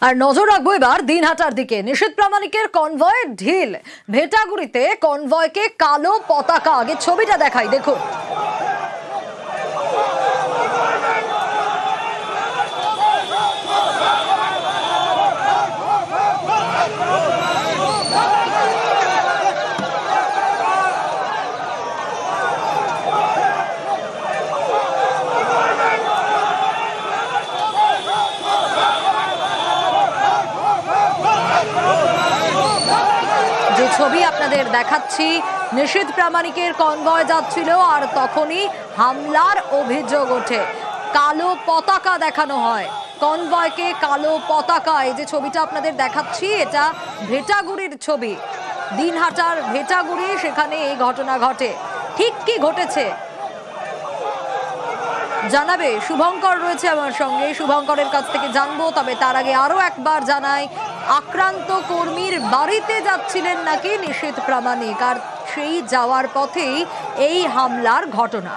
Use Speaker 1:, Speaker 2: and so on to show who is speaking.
Speaker 1: আর নজর রাখবো এবার দিনহাটার দিকে। নিশীথ প্রামাণিকের কনভয় ঢিল। ভেটাগুড়িতে কনভয়কে কালো পতাকা, আগে ছবিটা দেখাই, দেখুন। ছবি আপনাদের দেখাচ্ছি, নিশীথ প্রামাণিকের কনভয় যাচ্ছিল আর তখনই হামলার অভিযোগ ওঠে। কালো পতাকা দেখানো হয় কনভয়কে, কালো পতাকা। এই যে ছবিটা আপনাদের দেখাচ্ছি, এটা ভেটাগুড়ির ছবি, দিনহাটার ভেটাগুড়ি, সেখানে এই ঘটনা ঘটে। ঠিক কি ঘটেছে জানাবে শুভঙ্কর, রয়েছে আমার সঙ্গে, শুভঙ্করের কাছ থেকে জানবো। তবে তার আগে আরো একবার জানাই, আক্রান্ত কর্মীর বাড়িতে যাচ্ছিলেন নাকি নিশীথ প্রামাণিক, আর সেই যাওয়ার পথেই এই হামলার ঘটনা।